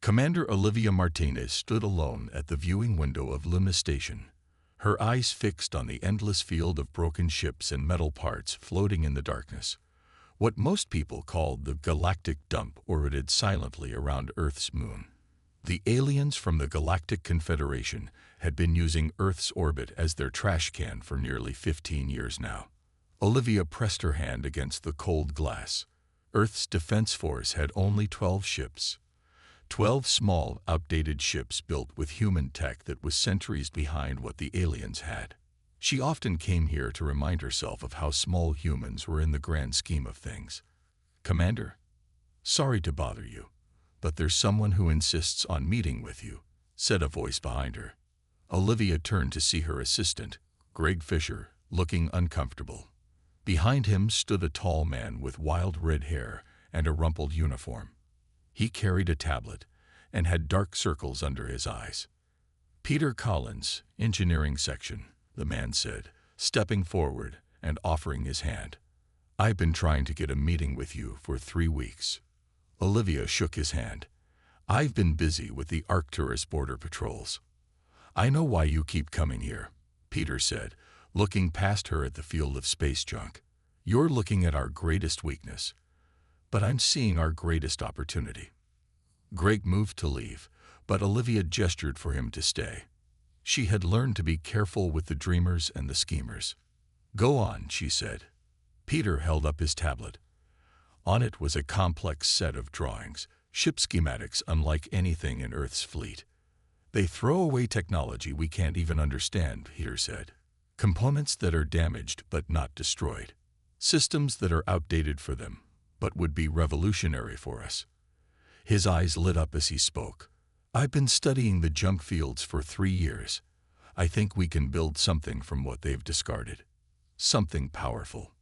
Commander Olivia Martinez stood alone at the viewing window of Luna Station, her eyes fixed on the endless field of broken ships and metal parts floating in the darkness. What most people called the Galactic Dump orbited silently around Earth's moon. The aliens from the Galactic Confederation had been using Earth's orbit as their trash can for nearly 15 years now. Olivia pressed her hand against the cold glass. Earth's Defense Force had only 12 ships. 12 small, outdated ships built with human tech that was centuries behind what the aliens had. She often came here to remind herself of how small humans were in the grand scheme of things. "Commander, sorry to bother you, but there's someone who insists on meeting with you," said a voice behind her. Olivia turned to see her assistant, Greg Fisher, looking uncomfortable. Behind him stood a tall man with wild red hair and a rumpled uniform. He carried a tablet and had dark circles under his eyes. "Peter Collins, Engineering Section," the man said, stepping forward and offering his hand. "I've been trying to get a meeting with you for 3 weeks." Olivia shook his hand. "I've been busy with the Arcturus border patrols." "I know why you keep coming here," Peter said, looking past her at the field of space junk. "You're looking at our greatest weakness, but I'm seeing our greatest opportunity." Greg moved to leave, but Olivia gestured for him to stay. She had learned to be careful with the dreamers and the schemers. "Go on," she said. Peter held up his tablet. On it was a complex set of drawings, ship schematics unlike anything in Earth's fleet. "They throw away technology we can't even understand," Peter said. "Components that are damaged but not destroyed. Systems that are outdated for them, but would be revolutionary for us." His eyes lit up as he spoke. "I've been studying the junk fields for 3 years. I think we can build something from what they've discarded. Something powerful."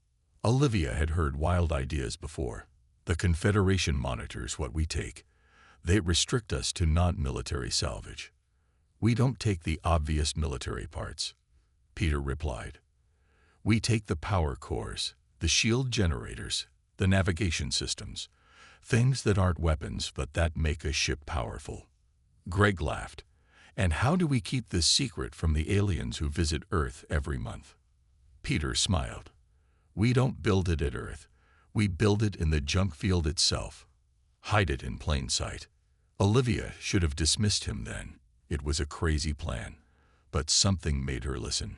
Olivia had heard wild ideas before. "The Confederation monitors what we take. They restrict us to non-military salvage. We don't take the obvious military parts," Peter replied. "We take the power cores, the shield generators, the navigation systems, things that aren't weapons but that make a ship powerful." Greg laughed. "And how do we keep this secret from the aliens who visit Earth every month?" Peter smiled. "We don't build it at Earth. We build it in the junk field itself. Hide it in plain sight." Olivia should have dismissed him then. It was a crazy plan. But something made her listen.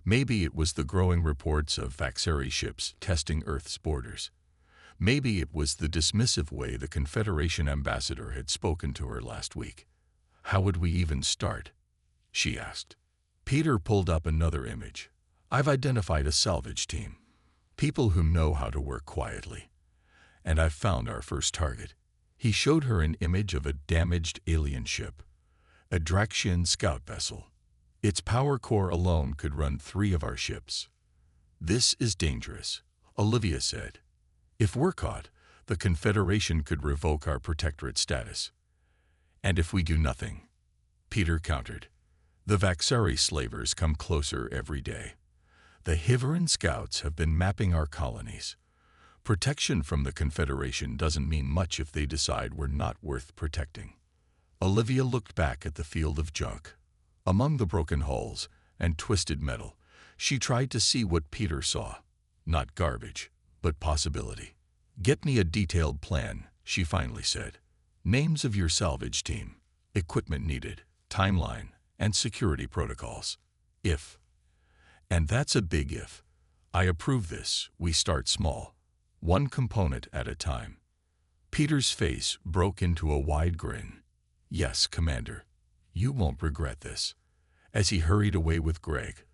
Maybe it was the growing reports of Vaxari ships testing Earth's borders. Maybe it was the dismissive way the Confederation ambassador had spoken to her last week. "How would we even start?" she asked. Peter pulled up another image. "I've identified a salvage team. People who know how to work quietly. And I've found our first target." He showed her an image of a damaged alien ship, a Draxian scout vessel. Its power core alone could run 3 of our ships. "This is dangerous," Olivia said. "If we're caught, the Confederation could revoke our protectorate status. And if we do nothing," Peter countered, "the Vaxari slavers come closer every day. The Hiveran scouts have been mapping our colonies. Protection from the Confederation doesn't mean much if they decide we're not worth protecting." Olivia looked back at the field of junk. Among the broken hulls and twisted metal, she tried to see what Peter saw. Not garbage, but possibility. "Get me a detailed plan," she finally said. "Names of your salvage team, equipment needed, timeline, and security protocols. If, and that's a big if, I approve this, we start small, 1 component at a time." Peter's face broke into a wide grin. "Yes, Commander. You won't regret this." As he hurried away with Greg,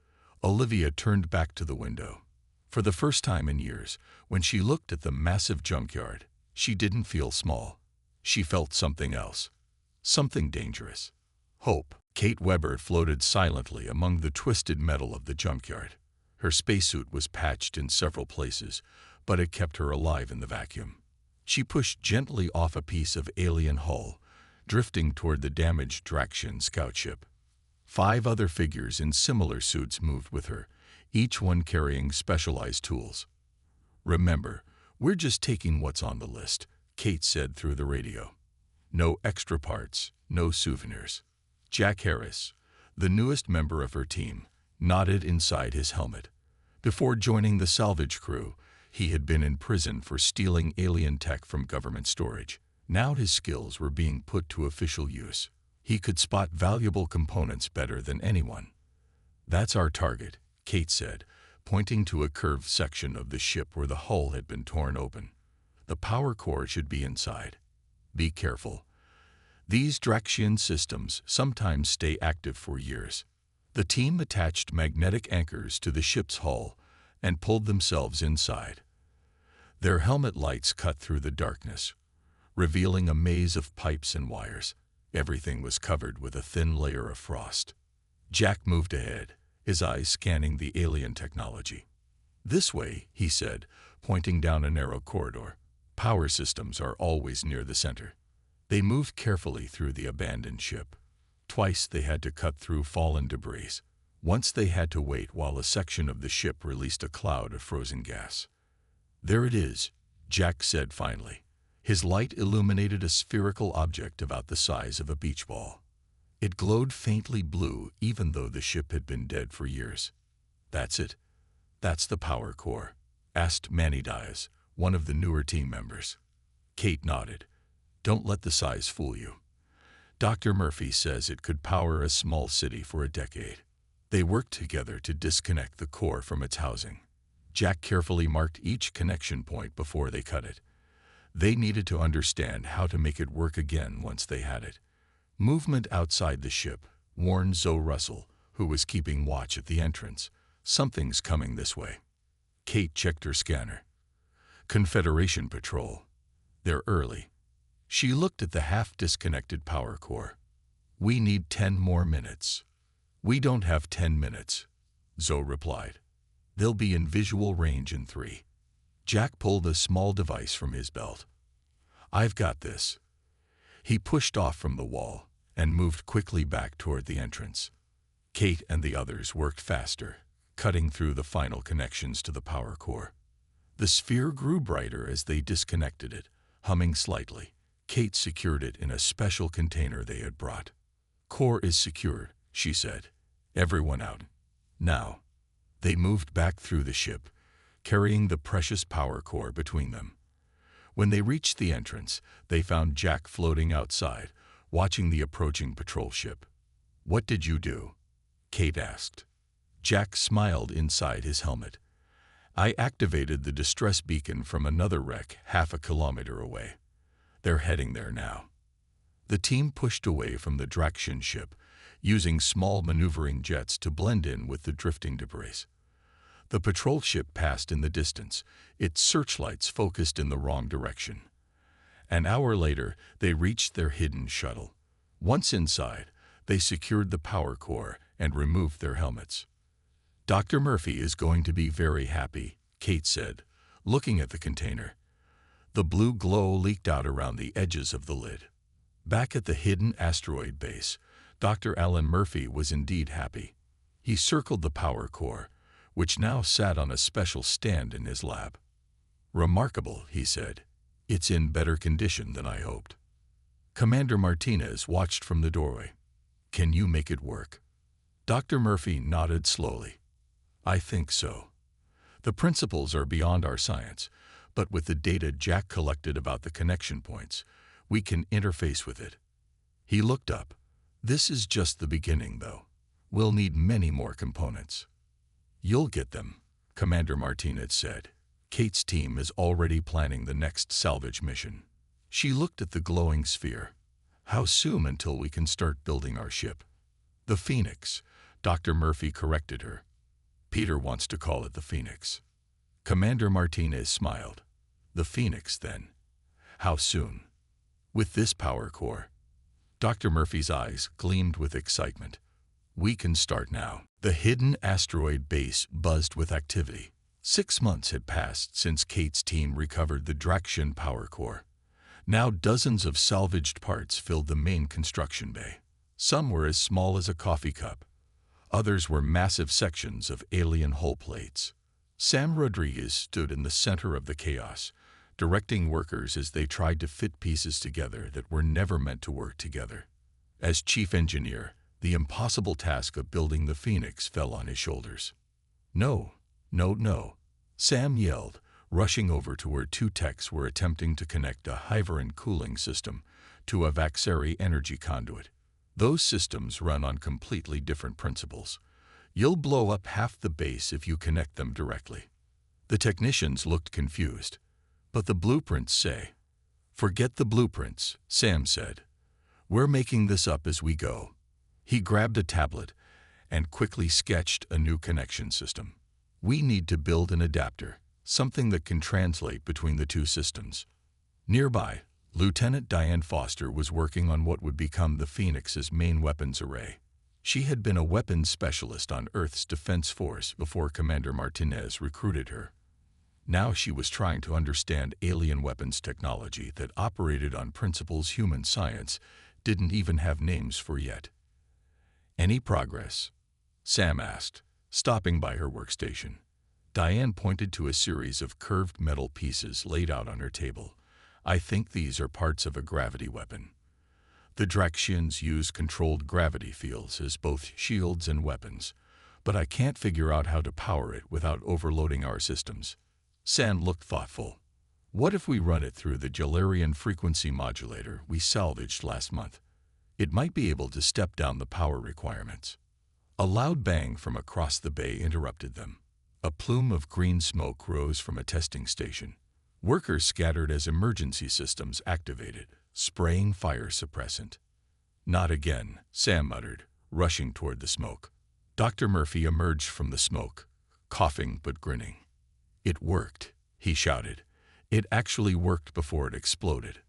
Olivia turned back to the window. For the first time in years, when she looked at the massive junkyard, she didn't feel small. She felt something else. Something dangerous. Hope. Kate Weber floated silently among the twisted metal of the junkyard. Her spacesuit was patched in several places, but it kept her alive in the vacuum. She pushed gently off a piece of alien hull, drifting toward the damaged Draxian scout ship. 5 other figures in similar suits moved with her, each one carrying specialized tools. "Remember, we're just taking what's on the list," Kate said through the radio. No extra parts, no souvenirs. Jack Harris, the newest member of her team, nodded inside his helmet. Before joining the salvage crew, he had been in prison for stealing alien tech from government storage. Now his skills were being put to official use. He could spot valuable components better than anyone. "That's our target," Kate said, pointing to a curved section of the ship where the hull had been torn open. "The power core should be inside. Be careful. These Draxian systems sometimes stay active for years." The team attached magnetic anchors to the ship's hull and pulled themselves inside. Their helmet lights cut through the darkness, revealing a maze of pipes and wires. Everything was covered with a thin layer of frost. Jack moved ahead, his eyes scanning the alien technology. "This way," he said, pointing down a narrow corridor. "Power systems are always near the center." They moved carefully through the abandoned ship. Twice they had to cut through fallen debris. Once they had to wait while a section of the ship released a cloud of frozen gas. "There it is," Jack said finally. His light illuminated a spherical object about the size of a beach ball. It glowed faintly blue even though the ship had been dead for years. "That's it. That's the power core," asked Manny Diaz, one of the newer team members. Kate nodded. "Don't let the size fool you. Dr. Murphy says it could power a small city for a decade." They worked together to disconnect the core from its housing. Jack carefully marked each connection point before they cut it. They needed to understand how to make it work again once they had it. Movement outside the ship warned Zoe Russell, who was keeping watch at the entrance. "Something's coming this way." Kate checked her scanner. "Confederation patrol. They're early." She looked at the half-disconnected power core. "We need 10 more minutes." "We don't have 10 minutes," Zoe replied. "They'll be in visual range in 3. Jack pulled a small device from his belt. "I've got this." He pushed off from the wall and moved quickly back toward the entrance. Kate and the others worked faster, cutting through the final connections to the power core. The sphere grew brighter as they disconnected it, humming slightly. Kate secured it in a special container they had brought. "Core is secured," she said. "Everyone out. Now." They moved back through the ship, carrying the precious power core between them. When they reached the entrance, they found Jack floating outside, watching the approaching patrol ship. "What did you do?" Kate asked. Jack smiled inside his helmet. "I activated the distress beacon from another wreck half a kilometer away. They're heading there now." The team pushed away from the Draxian ship, using small maneuvering jets to blend in with the drifting debris. The patrol ship passed in the distance, its searchlights focused in the wrong direction. An hour later, they reached their hidden shuttle. Once inside, they secured the power core and removed their helmets. "Dr. Murphy is going to be very happy," Kate said, looking at the container. The blue glow leaked out around the edges of the lid. Back at the hidden asteroid base, Dr. Alan Murphy was indeed happy. He circled the power core, which now sat on a special stand in his lab. "Remarkable," he said. "It's in better condition than I hoped." Commander Martinez watched from the doorway. "Can you make it work?" Dr. Murphy nodded slowly. "I think so. The principles are beyond our science, but with the data Jack collected about the connection points, we can interface with it." He looked up. "This is just the beginning, though. We'll need many more components." "You'll get them," Commander Martinez said. "Kate's team is already planning the next salvage mission." She looked at the glowing sphere. "How soon until we can start building our ship?" "The Phoenix," Dr. Murphy corrected her. "Peter wants to call it the Phoenix." Commander Martinez smiled. "The Phoenix, then. How soon?" "With this power core." Dr. Murphy's eyes gleamed with excitement. "We can start now." The hidden asteroid base buzzed with activity. 6 months had passed since Kate's team recovered the Draxian power core. Now dozens of salvaged parts filled the main construction bay. Some were as small as a coffee cup. Others were massive sections of alien hull plates. Sam Rodriguez stood in the center of the chaos, directing workers as they tried to fit pieces together that were never meant to work together. As chief engineer, the impossible task of building the Phoenix fell on his shoulders. "No, no, no," Sam yelled, rushing over to where two techs were attempting to connect a Hyverin cooling system to a Vaxari energy conduit. "Those systems run on completely different principles. You'll blow up half the base if you connect them directly." The technicians looked confused. "But the blueprints say." "Forget the blueprints," Sam said. "We're making this up as we go." He grabbed a tablet and quickly sketched a new connection system. "We need to build an adapter, something that can translate between the two systems." Nearby, Lieutenant Diane Foster was working on what would become the Phoenix's main weapons array. She had been a weapons specialist on Earth's Defense Force before Commander Martinez recruited her. Now she was trying to understand alien weapons technology that operated on principles human science didn't even have names for yet. "Any progress?" Sam asked, stopping by her workstation. Diane pointed to a series of curved metal pieces laid out on her table. "I think these are parts of a gravity weapon. The Draxians use controlled gravity fields as both shields and weapons, but I can't figure out how to power it without overloading our systems." Sam looked thoughtful. "What if we run it through the Jalarian frequency modulator we salvaged last month? It might be able to step down the power requirements." A loud bang from across the bay interrupted them. A plume of green smoke rose from a testing station. Workers scattered as emergency systems activated, spraying fire suppressant. "Not again," Sam muttered, rushing toward the smoke. Dr. Murphy emerged from the smoke, coughing but grinning. "It worked," he shouted. "It actually worked before it exploded."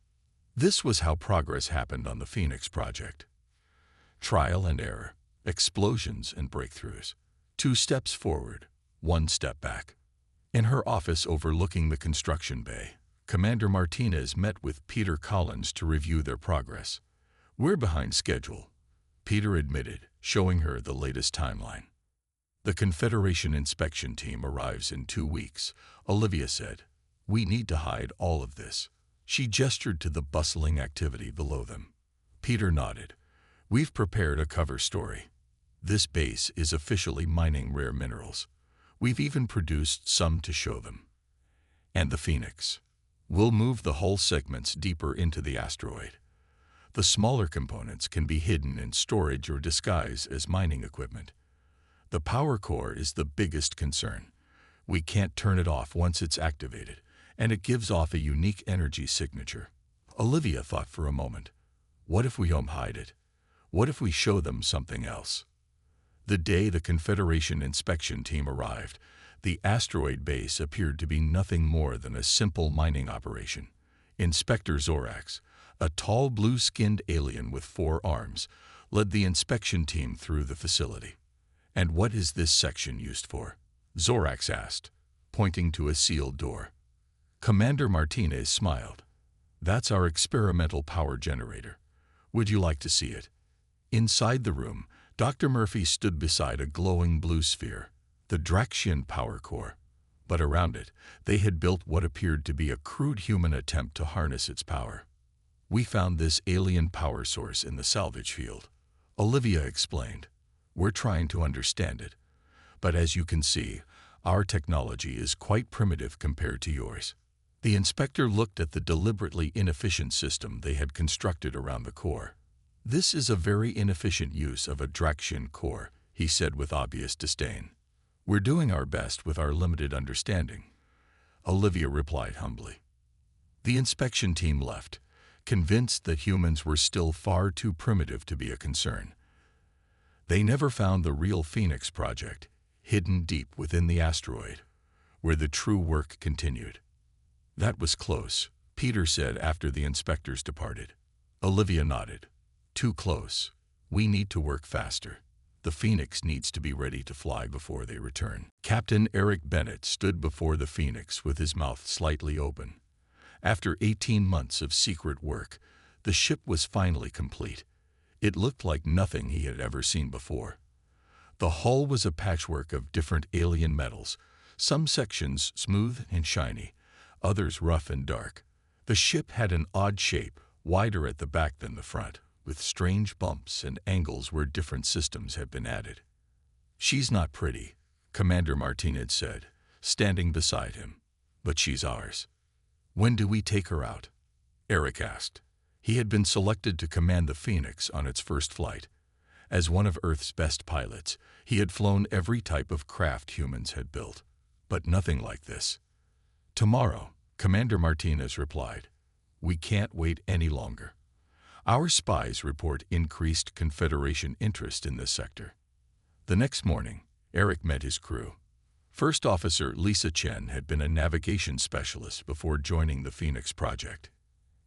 This was how progress happened on the Phoenix project. Trial and error, explosions and breakthroughs. 2 steps forward, 1 step back. In her office overlooking the construction bay, Commander Martinez met with Peter Collins to review their progress. "We're behind schedule," Peter admitted, showing her the latest timeline. "The Confederation inspection team arrives in 2 weeks," Olivia said. "We need to hide all of this." She gestured to the bustling activity below them. Peter nodded. "We've prepared a cover story. This base is officially mining rare minerals. We've even produced some to show them. And the Phoenix. We'll move the hull segments deeper into the asteroid. The smaller components can be hidden in storage or disguised as mining equipment. The power core is the biggest concern. We can't turn it off once it's activated, and it gives off a unique energy signature." Olivia thought for a moment. What if we don't hide it? What if we show them something else? The day the Confederation inspection team arrived, the asteroid base appeared to be nothing more than a simple mining operation. Inspector Zorax, a tall blue-skinned alien with 4 arms, led the inspection team through the facility. "And what is this section used for?" Zorax asked, pointing to a sealed door. Commander Martinez smiled. "That's our experimental power generator. Would you like to see it?" Inside the room, Dr. Murphy stood beside a glowing blue sphere, the Draxian power core. But around it, they had built what appeared to be a crude human attempt to harness its power. "We found this alien power source in the salvage field," Olivia explained. "We're trying to understand it. But as you can see, our technology is quite primitive compared to yours." The inspector looked at the deliberately inefficient system they had constructed around the core. "This is a very inefficient use of a Draxian core," he said with obvious disdain. "We're doing our best with our limited understanding," Olivia replied humbly. The inspection team left, convinced that humans were still far too primitive to be a concern. They never found the real Phoenix project, hidden deep within the asteroid, where the true work continued. "That was close," Peter said after the inspectors departed. Olivia nodded. "Too close. We need to work faster. The Phoenix needs to be ready to fly before they return." Captain Eric Bennett stood before the Phoenix with his mouth slightly open. After 18 months of secret work, the ship was finally complete. It looked like nothing he had ever seen before. The hull was a patchwork of different alien metals, some sections smooth and shiny, others rough and dark. The ship had an odd shape, wider at the back than the front, with strange bumps and angles where different systems had been added. "She's not pretty," Commander Martinez said, standing beside him, "but she's ours." "When do we take her out?" Eric asked. He had been selected to command the Phoenix on its first flight. As one of Earth's best pilots, he had flown every type of craft humans had built, but nothing like this. "Tomorrow," Commander Martinez replied. "We can't wait any longer. Our spies report increased Confederation interest in this sector." The next morning, Eric met his crew. First Officer Lisa Chen had been a navigation specialist before joining the Phoenix project.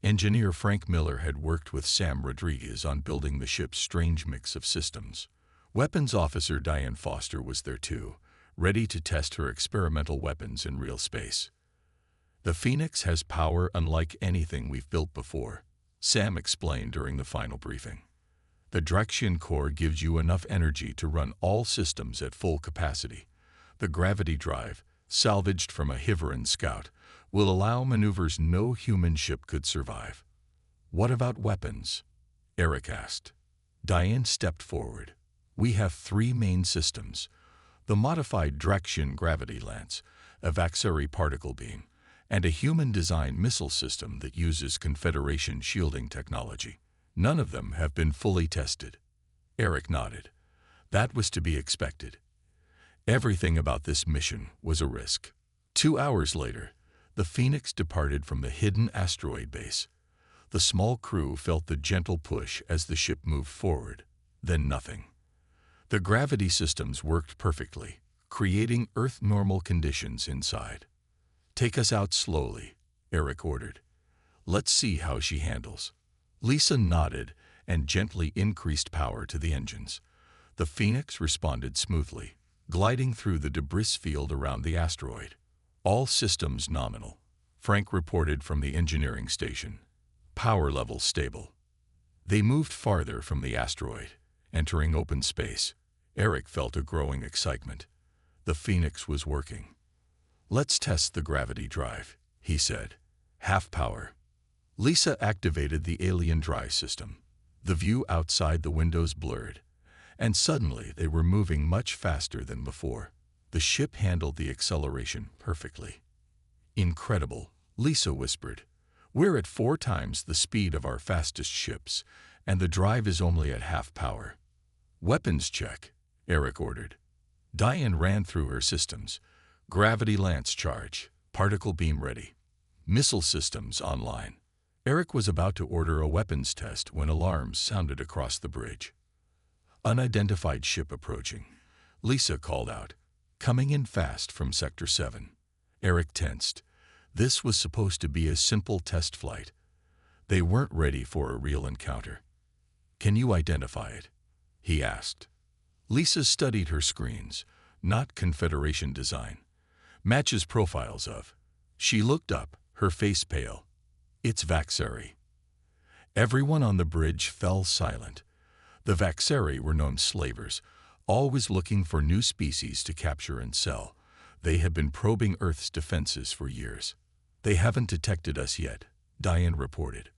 Engineer Frank Miller had worked with Sam Rodriguez on building the ship's strange mix of systems. Weapons Officer Diane Foster was there too, ready to test her experimental weapons in real space. "The Phoenix has power unlike anything we've built before," Sam explained during the final briefing. "The Draxian core gives you enough energy to run all systems at full capacity. The gravity drive, salvaged from a Hiveran scout, will allow maneuvers no human ship could survive." "What about weapons?" Eric asked. Diane stepped forward. "We have 3 main systems: the modified Draxian gravity lance, a Vaxari particle beam, and a human-designed missile system that uses Confederation shielding technology. None of them have been fully tested." Eric nodded. That was to be expected. Everything about this mission was a risk. 2 hours later, the Phoenix departed from the hidden asteroid base. The small crew felt the gentle push as the ship moved forward, then nothing. The gravity systems worked perfectly, creating Earth-normal conditions inside. "Take us out slowly," Eric ordered. "Let's see how she handles." Lisa nodded and gently increased power to the engines. The Phoenix responded smoothly, gliding through the debris field around the asteroid. "All systems nominal," Frank reported from the engineering station. "Power level stable." They moved farther from the asteroid, entering open space. Eric felt a growing excitement. The Phoenix was working. "Let's test the gravity drive," he said. "Half power." Lisa activated the alien drive system. The view outside the windows blurred, and suddenly they were moving much faster than before. The ship handled the acceleration perfectly. "Incredible," Lisa whispered. "We're at 4 times the speed of our fastest ships, and the drive is only at half power." "Weapons check," Eric ordered. Diane ran through her systems. Gravity lance charge, particle beam ready, missile systems online. Eric was about to order a weapons test when alarms sounded across the bridge. "Unidentified ship approaching," Lisa called out. "Coming in fast from Sector 7. Eric tensed. This was supposed to be a simple test flight. They weren't ready for a real encounter. "Can you identify it?" he asked. Lisa studied her screens. "Not Confederation design. Matches profiles of." She looked up, her face pale. "It's Vaxari." Everyone on the bridge fell silent. The Vaxari were known slavers, always looking for new species to capture and sell. They have been probing Earth's defenses for years. "They haven't detected us yet," Diane reported.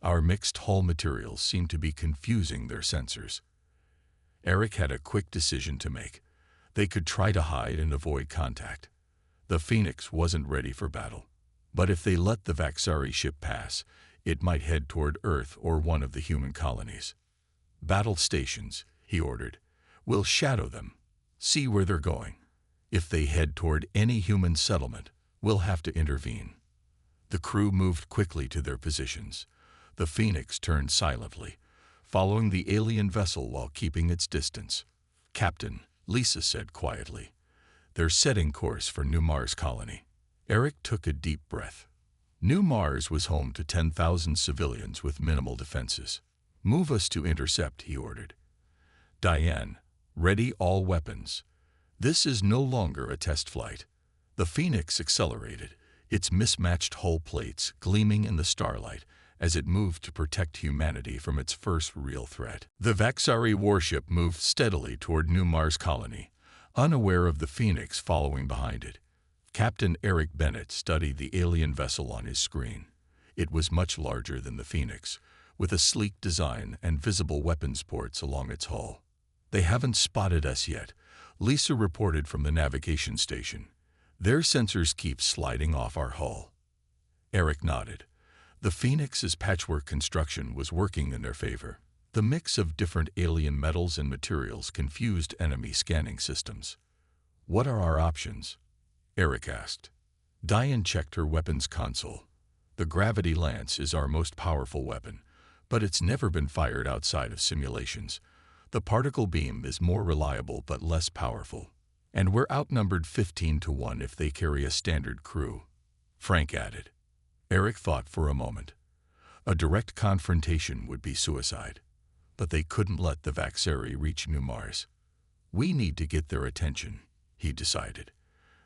"Our mixed hull materials seem to be confusing their sensors." Eric had a quick decision to make. They could try to hide and avoid contact. The Phoenix wasn't ready for battle. But if they let the Vaxari ship pass, it might head toward Earth or one of the human colonies. "Battle stations," he ordered. "We'll shadow them, see where they're going. If they head toward any human settlement, we'll have to intervene." The crew moved quickly to their positions. The Phoenix turned silently, following the alien vessel while keeping its distance. "Captain," Lisa said quietly, "they're setting course for New Mars colony." Eric took a deep breath. New Mars was home to 10,000 civilians with minimal defenses. "Move us to intercept," he ordered. "Diane, ready all weapons. This is no longer a test flight." The Phoenix accelerated, its mismatched hull plates gleaming in the starlight as it moved to protect humanity from its first real threat. The Vaxari warship moved steadily toward New Mars colony, unaware of the Phoenix following behind it. Captain Eric Bennett studied the alien vessel on his screen. It was much larger than the Phoenix, with a sleek design and visible weapons ports along its hull. "They haven't spotted us yet," Lisa reported from the navigation station. "Their sensors keep sliding off our hull." Eric nodded. The Phoenix's patchwork construction was working in their favor. The mix of different alien metals and materials confused enemy scanning systems. "What are our options?" Eric asked. Diane checked her weapons console. "The gravity lance is our most powerful weapon, but it's never been fired outside of simulations. The particle beam is more reliable but less powerful. And we're outnumbered 15-1 if they carry a standard crew," Frank added. Eric thought for a moment. A direct confrontation would be suicide. But they couldn't let the Vaxeri reach New Mars. "We need to get their attention," he decided.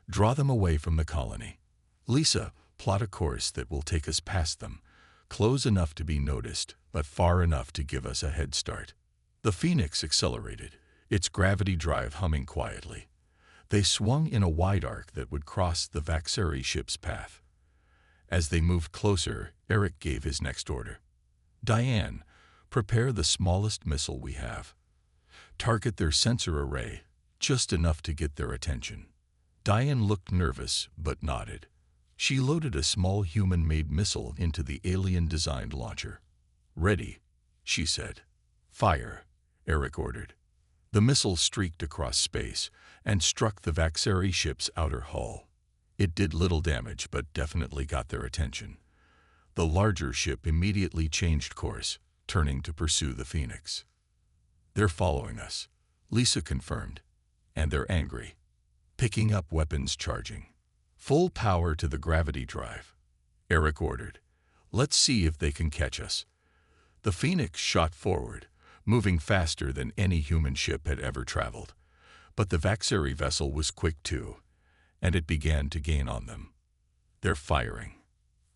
"Draw them away from the colony. Lisa, plot a course that will take us past them, close enough to be noticed, but far enough to give us a head start." The Phoenix accelerated, its gravity drive humming quietly. They swung in a wide arc that would cross the Vaxeri ship's path. As they moved closer, Eric gave his next order. "Diane, prepare the smallest missile we have. Target their sensor array, just enough to get their attention." Diane looked nervous, but nodded. She loaded a small human-made missile into the alien-designed launcher. "Ready," she said. "Fire," Eric ordered. The missile streaked across space and struck the Vaxeri ship's outer hull. It did little damage, but definitely got their attention. The larger ship immediately changed course, turning to pursue the Phoenix. "They're following us," Lisa confirmed. "And they're angry." Picking up weapons charging. "Full power to the gravity drive," Eric ordered. "Let's see if they can catch us." The Phoenix shot forward, moving faster than any human ship had ever traveled. But the Vaxeri vessel was quick too, and it began to gain on them. "They're firing,"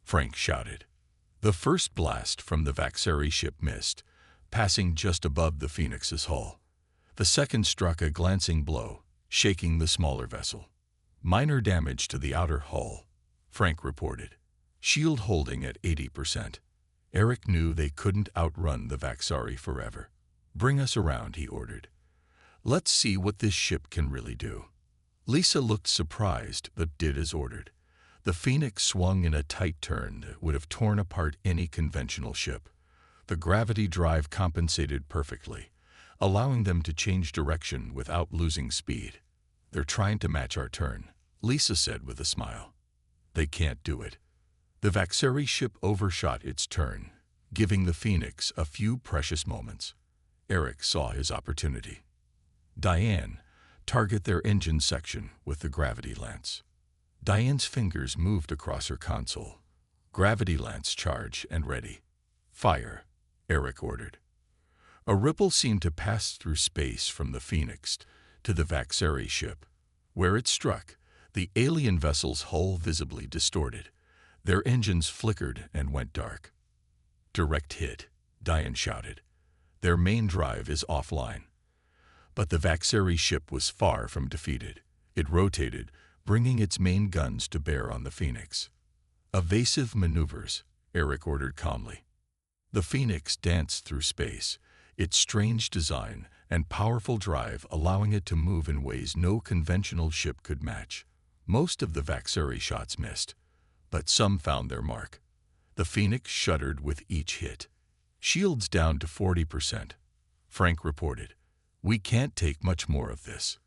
Frank shouted. The first blast from the Vaxeri ship missed, passing just above the Phoenix's hull. The second struck a glancing blow, shaking the smaller vessel. "Minor damage to the outer hull," Frank reported. "Shield holding at 80%. Eric knew they couldn't outrun the Vaxari forever. "Bring us around," he ordered. "Let's see what this ship can really do." Lisa looked surprised, but did as ordered. The Phoenix swung in a tight turn that would have torn apart any conventional ship. The gravity drive compensated perfectly, allowing them to change direction without losing speed. "They're trying to match our turn," Lisa said with a smile. "They can't do it." The Vaxeri ship overshot its turn, giving the Phoenix a few precious moments. Eric saw his opportunity. "Diane, target their engine section with the gravity lance." Diane's fingers moved across her console. "Gravity lance charge and ready." "Fire," Eric ordered. A ripple seemed to pass through space from the Phoenix to the Vaxeri ship. Where it struck, the alien vessel's hull visibly distorted. Their engines flickered and went dark. "Direct hit," Diane shouted. "Their main drive is offline." But the Vaxeri ship was far from defeated. It rotated, bringing its main guns to bear on the Phoenix. "Evasive maneuvers," Eric ordered calmly. The Phoenix danced through space, its strange design and powerful drive allowing it to move in ways no conventional ship could match. Most of the Vaxeri shots missed, but some found their mark. The Phoenix shuddered with each hit. "Shields down to 40%, Frank reported. "We can't take much more of this."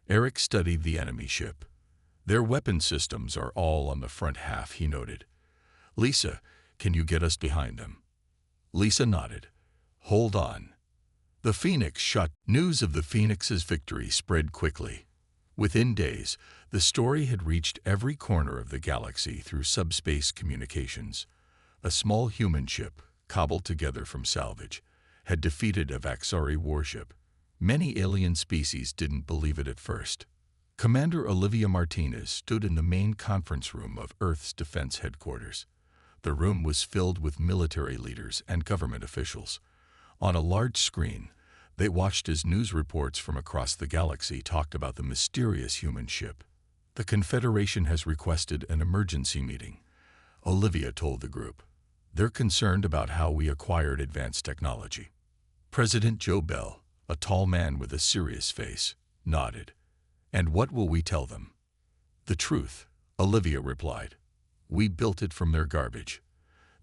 Eric studied the enemy ship. "Their weapon systems are all on the front half," he noted. "Lisa, can you get us behind them?" Lisa nodded. "Hold on." The Phoenix shot. News of the Phoenix's victory spread quickly. Within days, the story had reached every corner of the galaxy through subspace communications. A small human ship, cobbled together from salvage, had defeated a Vaxari warship. Many alien species didn't believe it at first. Commander Olivia Martinez stood in the main conference room of Earth's defense headquarters. The room was filled with military leaders and government officials. On a large screen, they watched as news reports from across the galaxy talked about the mysterious human ship. The Confederation has requested an emergency meeting, Olivia told the group. They're concerned about how we acquired advanced technology. President Joe Bell, a tall man with a serious face, nodded. And what will we tell them? The truth, Olivia replied. We built it from their garbage.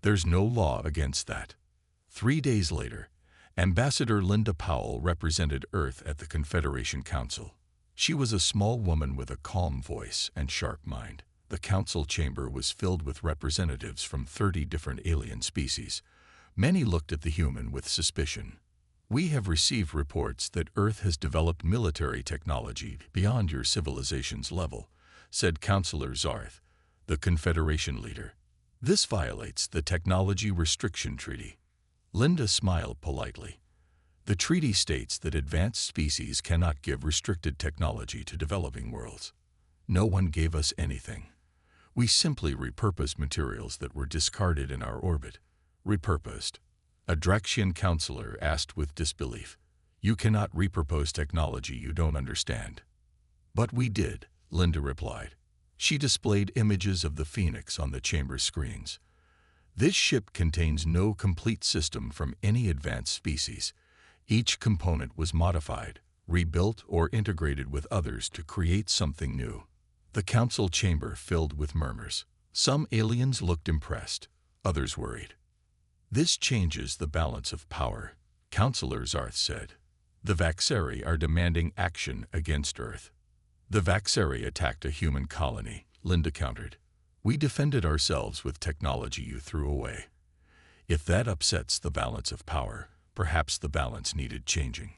There's no law against that. 3 days later, Ambassador Linda Powell represented Earth at the Confederation Council. She was a small woman with a calm voice and sharp mind. The council chamber was filled with representatives from 30 different alien species. Many looked at the human with suspicion. We have received reports that Earth has developed military technology beyond your civilization's level, said Councillor Zarth, the Confederation leader. This violates the Technology Restriction Treaty. Linda smiled politely. The treaty states that advanced species cannot give restricted technology to developing worlds. No one gave us anything. We simply repurposed materials that were discarded in our orbit. Repurposed. A Draxian counselor asked with disbelief. You cannot repurpose technology you don't understand. But we did, Linda replied. She displayed images of the Phoenix on the chamber screens. This ship contains no complete system from any advanced species. Each component was modified, rebuilt, or integrated with others to create something new. The council chamber filled with murmurs. Some aliens looked impressed, others worried. This changes the balance of power, Councillor Zarth said. The Vaxeri are demanding action against Earth. The Vaxeri attacked a human colony, Linda countered. We defended ourselves with technology you threw away. If that upsets the balance of power, perhaps the balance needed changing.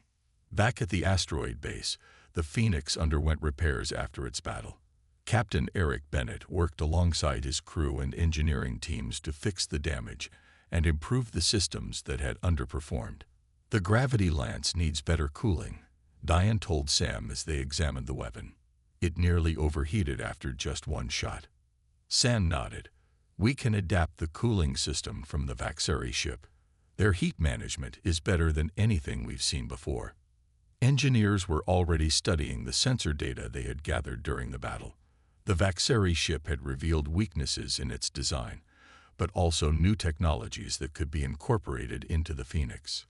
Back at the asteroid base, the Phoenix underwent repairs after its battle. Captain Eric Bennett worked alongside his crew and engineering teams to fix the damage and improve the systems that had underperformed. The gravity lance needs better cooling, Diane told Sam as they examined the weapon. It nearly overheated after just one shot. Sam nodded. We can adapt the cooling system from the Vaxeri ship. Their heat management is better than anything we've seen before. Engineers were already studying the sensor data they had gathered during the battle. The Vaxeri ship had revealed weaknesses in its design, but also new technologies that could be incorporated into the Phoenix.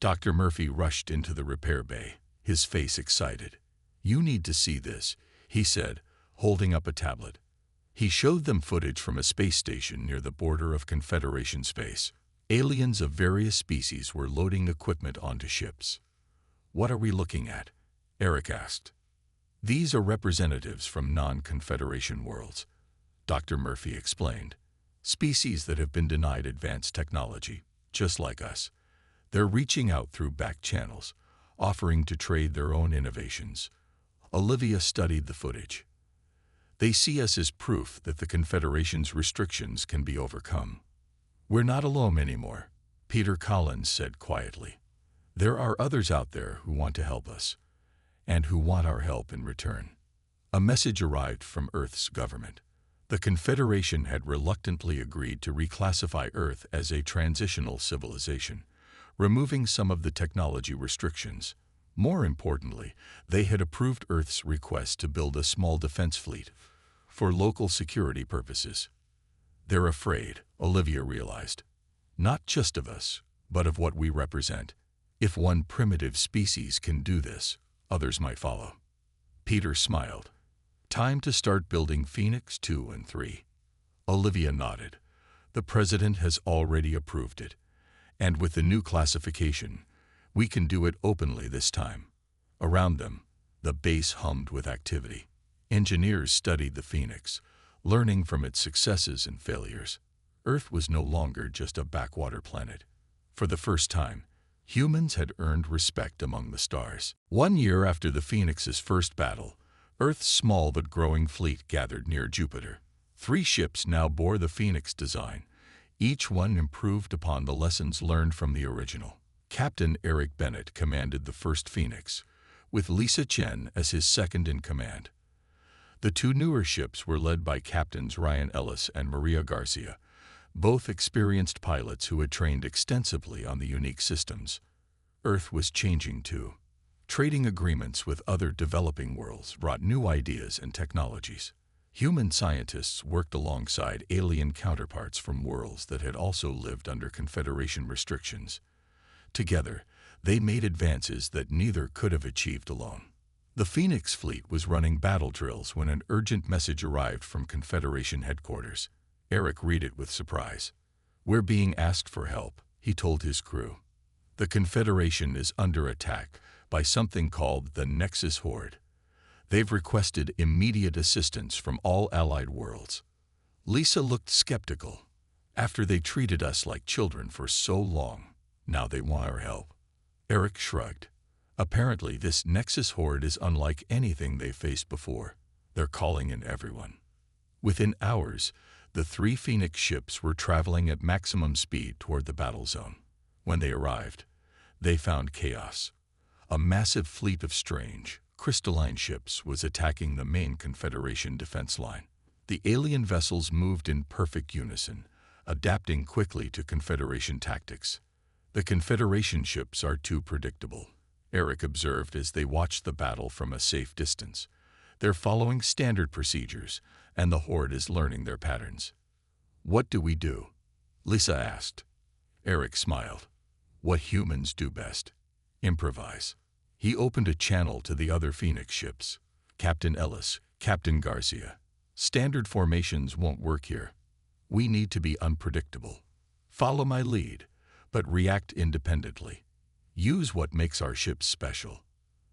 Dr. Murphy rushed into the repair bay, his face excited. You need to see this, he said, holding up a tablet. He showed them footage from a space station near the border of Confederation space. Aliens of various species were loading equipment onto ships. What are we looking at? Eric asked. These are representatives from non-Confederation worlds, Dr. Murphy explained. Species that have been denied advanced technology, just like us. They're reaching out through back channels, offering to trade their own innovations. Olivia studied the footage. They see us as proof that the Confederation's restrictions can be overcome. We're not alone anymore, Peter Collins said quietly. There are others out there who want to help us, and who want our help in return. A message arrived from Earth's government. The Confederation had reluctantly agreed to reclassify Earth as a transitional civilization, removing some of the technology restrictions. More importantly, they had approved Earth's request to build a small defense fleet for local security purposes. They're afraid, Olivia realized. Not just of us, but of what we represent. If one primitive species can do this, others might follow. Peter smiled. Time to start building Phoenix 2 and 3. Olivia nodded. The president has already approved it. And with the new classification, we can do it openly this time. Around them, the base hummed with activity. Engineers studied the Phoenix, learning from its successes and failures. Earth was no longer just a backwater planet. For the first time, humans had earned respect among the stars. 1 year after the Phoenix's first battle, Earth's small but growing fleet gathered near Jupiter. 3 ships now bore the Phoenix design, each one improved upon the lessons learned from the original. Captain Eric Bennett commanded the first Phoenix, with Lisa Chen as his second in command. The 2 newer ships were led by Captains Ryan Ellis and Maria Garcia, both experienced pilots who had trained extensively on the unique systems. Earth was changing too. Trading agreements with other developing worlds brought new ideas and technologies. Human scientists worked alongside alien counterparts from worlds that had also lived under Confederation restrictions. Together, they made advances that neither could have achieved alone. The Phoenix fleet was running battle drills when an urgent message arrived from Confederation headquarters. Eric read it with surprise. "We're being asked for help," he told his crew. "The Confederation is under attack by something called the Nexus Horde. They've requested immediate assistance from all allied worlds." Lisa looked skeptical. "After they treated us like children for so long, now they want our help." Eric shrugged. "Apparently this Nexus Horde is unlike anything they've faced before. They're calling in everyone." Within hours, the 3 Phoenix ships were traveling at maximum speed toward the battle zone. When they arrived, they found chaos. A massive fleet of strange, crystalline ships was attacking the main Confederation defense line. The alien vessels moved in perfect unison, adapting quickly to Confederation tactics. "The Confederation ships are too predictable," Eric observed as they watched the battle from a safe distance. "They're following standard procedures, and the Horde is learning their patterns." "What do we do?" Lisa asked. Eric smiled. "What humans do best. Improvise." He opened a channel to the other Phoenix ships. "Captain Ellis, Captain Garcia, standard formations won't work here. We need to be unpredictable. Follow my lead, but react independently. Use what makes our ships special."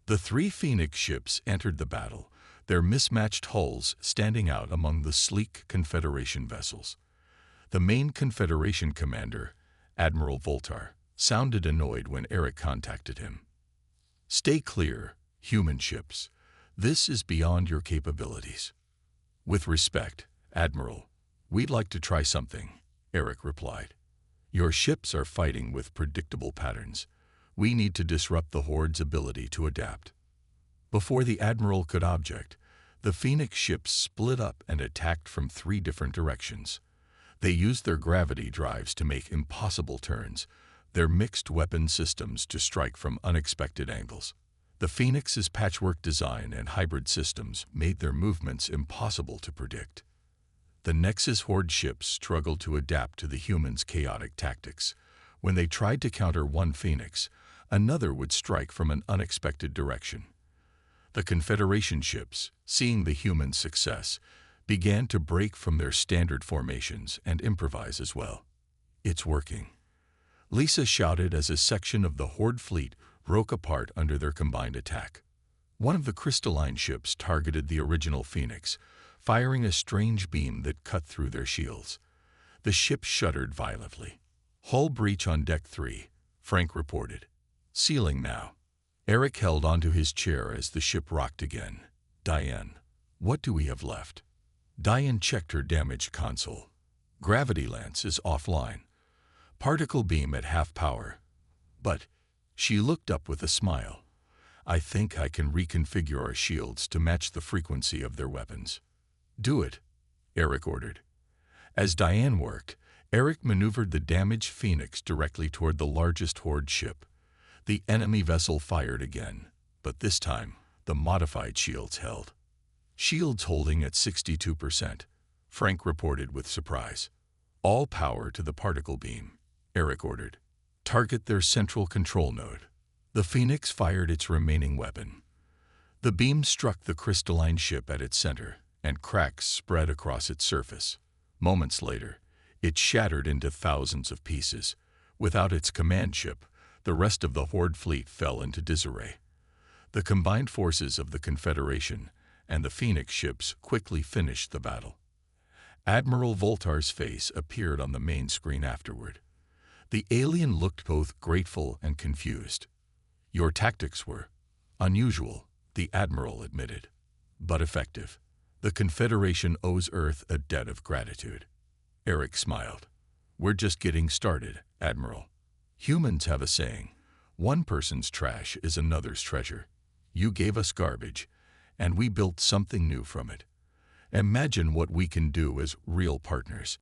The 3 Phoenix ships entered the battle, their mismatched hulls standing out among the sleek Confederation vessels. The main Confederation commander, Admiral Voltar, sounded annoyed when Eric contacted him. "Stay clear, human ships. This is beyond your capabilities." "With respect, Admiral, we'd like to try something," Eric replied. "Your ships are fighting with predictable patterns. We need to disrupt the Horde's ability to adapt." Before the Admiral could object, the Phoenix ships split up and attacked from 3 different directions. They used their gravity drives to make impossible turns, their mixed weapon systems to strike from unexpected angles. The Phoenix's patchwork design and hybrid systems made their movements impossible to predict. The Nexus Horde ships struggled to adapt to the humans' chaotic tactics. When they tried to counter one Phoenix, another would strike from an unexpected direction. The Confederation ships, seeing the humans' success, began to break from their standard formations and improvise as well. "It's working," Lisa shouted as a section of the Horde fleet broke apart under their combined attack. One of the crystalline ships targeted the original Phoenix, firing a strange beam that cut through their shields. The ship shuddered violently. "Hull breach on Deck 3, Frank reported. "Sealing now." Eric held onto his chair as the ship rocked again. "Diane, what do we have left?" Diane checked her damaged console. "Gravity lance is offline. Particle beam at half power. But," she looked up with a smile, "I think I can reconfigure our shields to match the frequency of their weapons." "Do it," Eric ordered. As Diane worked, Eric maneuvered the damaged Phoenix directly toward the largest Horde ship. The enemy vessel fired again, but this time, the modified shields held. "Shields holding at 62%, Frank reported with surprise. "All power to the particle beam," Eric ordered. "Target their central control node." The Phoenix fired its remaining weapon. The beam struck the crystalline ship at its center, and cracks spread across its surface. Moments later, it shattered into thousands of pieces. Without its command ship, the rest of the Horde fleet fell into disarray. The combined forces of the Confederation and the Phoenix ships quickly finished the battle. Admiral Voltar's face appeared on the main screen afterward. The alien looked both grateful and confused. "Your tactics were unusual," the Admiral admitted, "but effective. The Confederation owes Earth a debt of gratitude." Eric smiled. "We're just getting started, Admiral. Humans have a saying, one person's trash is another's treasure. You gave us garbage, and we built something new from it. Imagine what we can do as real partners."